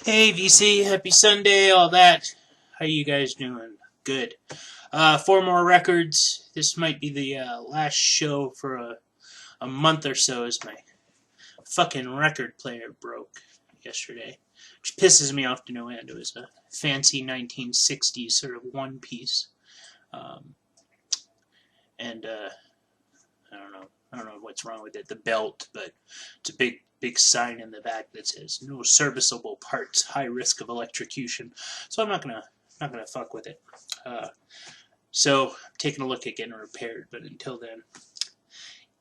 Hey VC, happy Sunday, all that. How you guys doing? Good. Four more records. This might be the last show for a month or so as my fucking record player broke yesterday. Which pisses me off to no end. It was a fancy 1960s sort of one piece. Um, and I don't know what's wrong with it, the belt, but it's a big sign in the back that says no serviceable parts, high risk of electrocution. So I'm not gonna fuck with it. So I'm taking a look at getting it repaired, but until then,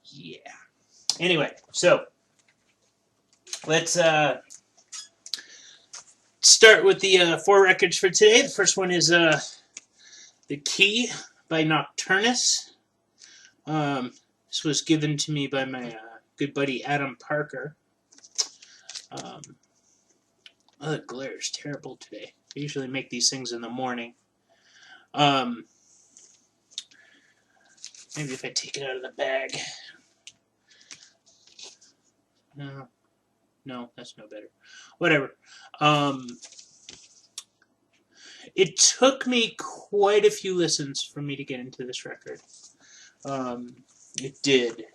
yeah. Anyway, so let's start with the four records for today. The first one is The Key by Nocturnus. This was given to me by my good buddy Adam Parker. The glare is terrible today. I usually make these things in the morning. Maybe if I take it out of the bag. No, that's no better. Whatever. It took me quite a few listens for me to get into this record. It did.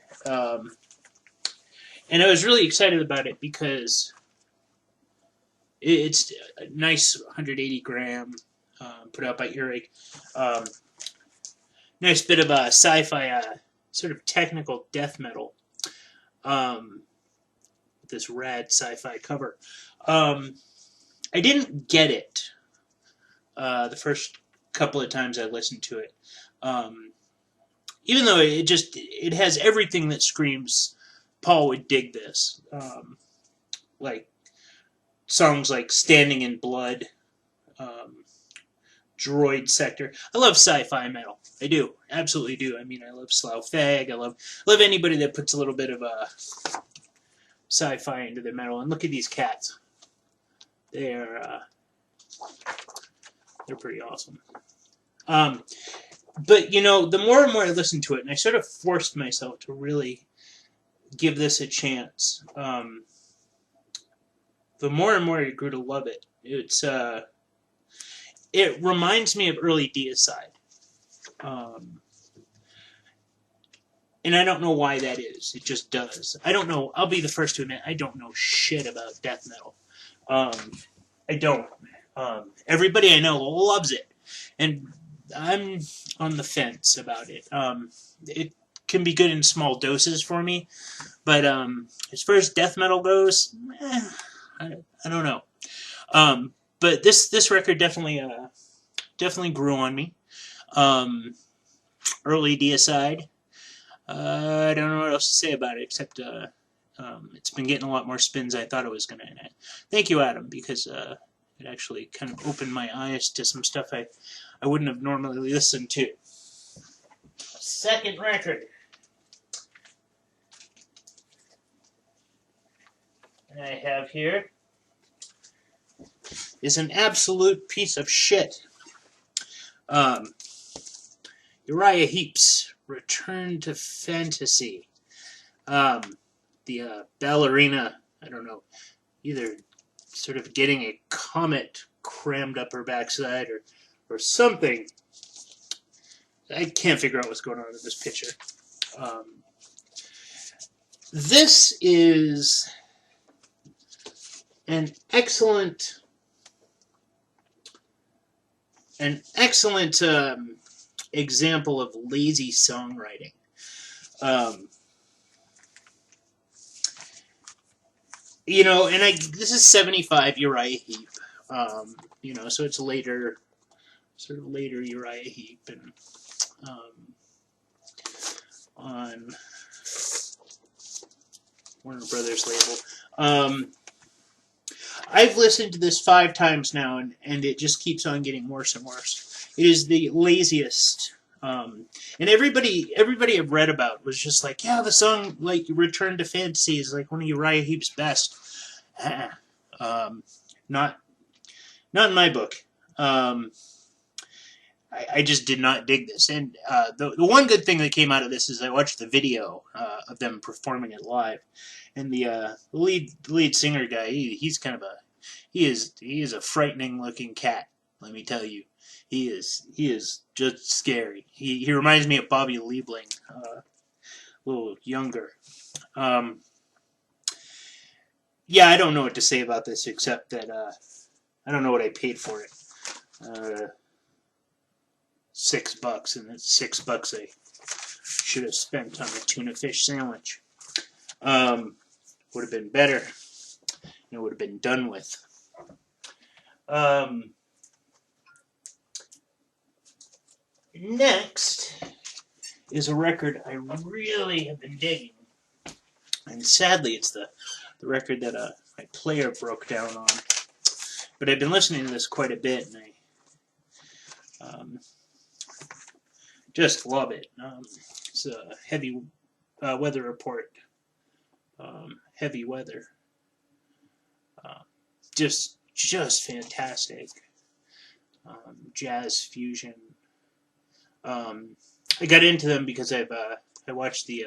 And I was really excited about it because it's a nice 180 gram, put out by Hooray. Nice bit of a sci-fi, sort of technical death metal. With this rad sci-fi cover. I didn't get it the first couple of times I listened to it. Even though it has everything that screams Paul would dig this. Like songs like Standing in Blood, Droid Sector. I love sci-fi metal. I do. Absolutely do. I mean, I love Slough Fag. I love anybody that puts a little bit of sci-fi into their metal. And look at these cats. They're pretty awesome. But, you know, the more and more I listened to it, and I sort of forced myself to really give this a chance, the more and more I grew to love it. It reminds me of early Deicide. And I don't know why that is. It just does. I don't know. I'll be the first to admit I don't know shit about death metal. I don't. Everybody I know loves it. And I'm on the fence about it. It can be good in small doses for me. But as far as death metal goes, I don't know. But this record definitely grew on me. Early Deicide. I don't know what else to say about it, except it's been getting a lot more spins than I thought it was going to. Thank you, Adam, because it actually kind of opened my eyes to some stuff I wouldn't have normally listened to. Second record. I have here is an absolute piece of shit. Uriah Heep's Return to Fantasy. The ballerina, I don't know, either sort of getting a comet crammed up her backside or something. I can't figure out what's going on in this picture. This is an excellent example of lazy songwriting. You know, and this is 75 Uriah Heep. You know, so it's later, sort of later Uriah Heep, and on Warner Brothers label. I've listened to this 5 times now, and it just keeps on getting worse and worse. It is the laziest. And everybody I've read about was just like, yeah, the song like Return to Fantasy is like one of Uriah Heep's best. Not in my book. I just did not dig this. And the one good thing that came out of this is I watched the video of them performing it live. And the lead singer guy, he's kind of he is a frightening looking cat. Let me tell you, he is just scary. He reminds me of Bobby Liebling, a little younger. Um, yeah, I don't know what to say about this except that I don't know what I paid for it. $6, and it's $6 I should have spent on a tuna fish sandwich. Would have been better. It would have been done with. Next is a record I really have been digging. And sadly, it's the record that my player broke down on. But I've been listening to this quite a bit, and I just love it. It's a heavy weather report. Heavy weather. Just fantastic. Jazz fusion. I got into them because I watched the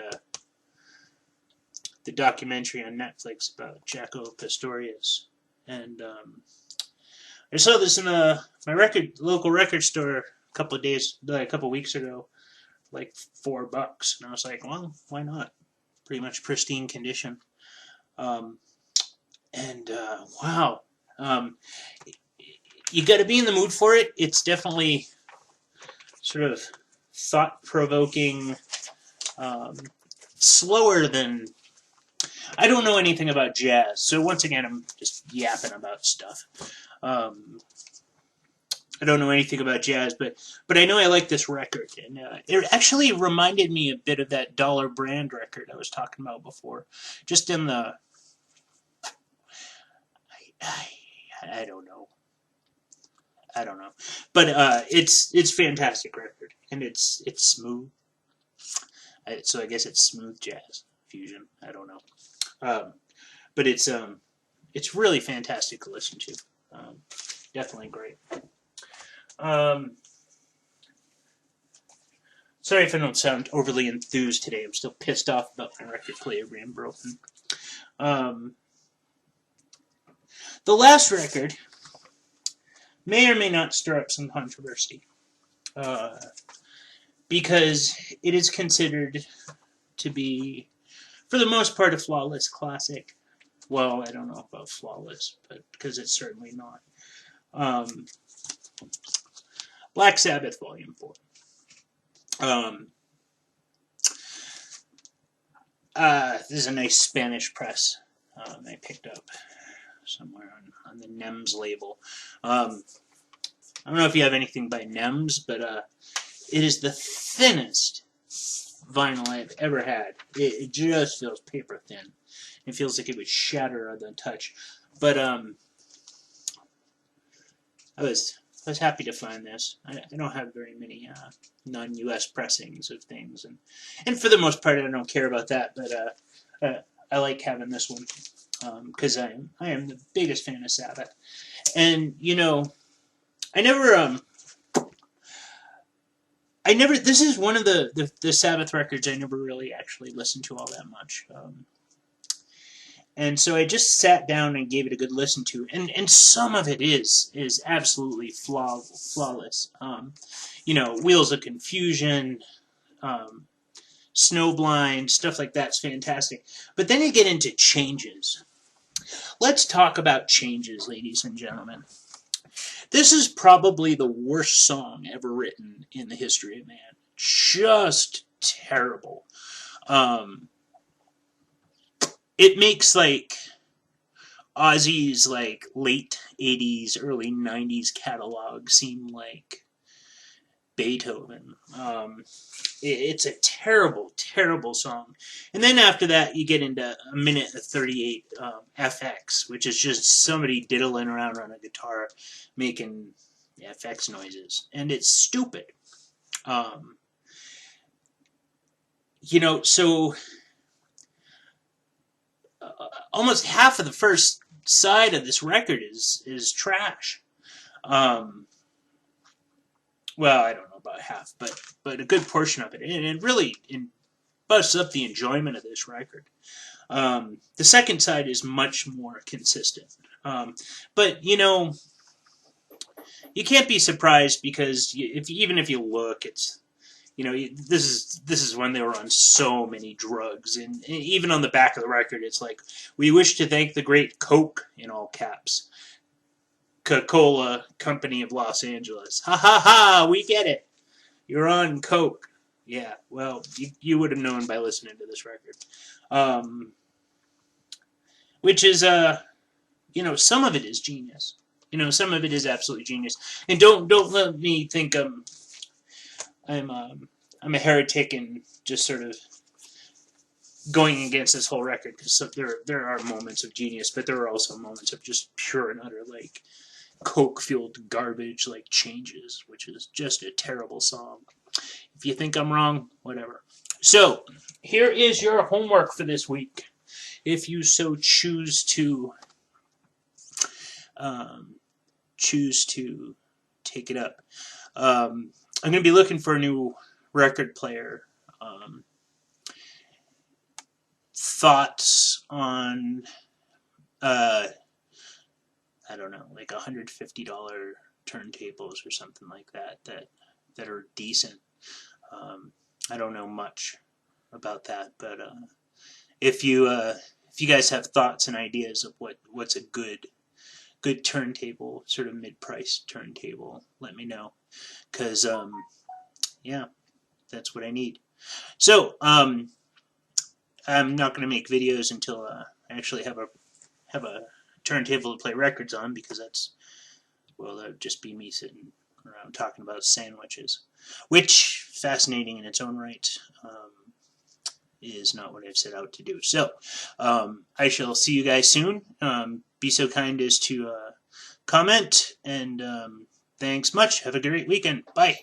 documentary on Netflix about Jaco Pastorius, and I saw this in my local record store a couple weeks ago, like $4, and I was like, well, why not? Pretty much pristine condition, and wow, you got to be in the mood for it. It's definitely sort of thought-provoking, slower than... I don't know anything about jazz, so once again, I'm just yapping about stuff. I don't know anything about jazz, but I know I like this record, and it actually reminded me a bit of that Dollar Brand record I was talking about before, just in the... I don't know. But it's fantastic record, and it's smooth. So I guess it's smooth jazz fusion. I don't know. But it's really fantastic to listen to. Definitely great. Sorry if I don't sound overly enthused today. I'm still pissed off about my record player being broken. The last record may or may not stir up some controversy, because it is considered to be, for the most part, a flawless classic. Well, I don't know about flawless, but because it's certainly not. Black Sabbath Volume 4. This is a nice Spanish press I picked up somewhere on the NEMS label. I don't know if you have anything by NEMS, but it is the thinnest vinyl I've ever had. It just feels paper thin. It feels like it would shatter on the touch. But I was happy to find this. I don't have very many non-US pressings of things, and for the most part, I don't care about that. But I like having this one because I am the biggest fan of Sabbath, and you know, I never. This is one of the Sabbath records I never really actually listened to all that much. And so I just sat down and gave it a good listen to, and some of it is absolutely flawless. You know, Wheels of Confusion, Snowblind, stuff like that's fantastic. But then you get into Changes. Let's talk about Changes, ladies and gentlemen. This is probably the worst song ever written in the history of man. Just terrible. It makes like Ozzy's like late 80s, early 90s catalog seem like Beethoven. It's a terrible, terrible song. And then after that, you get into a minute of 38 FX, which is just somebody diddling around on a guitar making FX noises. And it's stupid. You know, so almost half of the first side of this record is trash. Well, I don't know about half, but a good portion of it, and it really busts up the enjoyment of this record. The second side is much more consistent. But you can't be surprised because even if you look, it's this is when they were on so many drugs, and even on the back of the record, it's like, we wish to thank the great Coke, in all caps, Coca-Cola Company of Los Angeles. Ha ha ha! We get it. You're on Coke. Yeah. Well, you would have known by listening to this record, which is some of it is genius. Some of it is absolutely genius. And don't let me think I'm a heretic and just sort of going against this whole record, because there are moments of genius, but there are also moments of just pure and utter like coke-fueled garbage, like Changes, which is just a terrible song. If you think I'm wrong, whatever. So here is your homework for this week, if you so choose to take it up. I'm going to be looking for a new record player. Thoughts on, I don't know, like $150 turntables or something like that are decent. I don't know much about that, but if you guys have thoughts and ideas of what's a good turntable, sort of mid-priced turntable, let me know, because yeah, that's what I need. So I'm not going to make videos until I actually have a turntable to play records on, because that would just be me sitting around talking about sandwiches, which, fascinating in its own right, is not what I've set out to do. So I shall see you guys soon. Be so kind as to comment, and thanks much. Have a great weekend. Bye.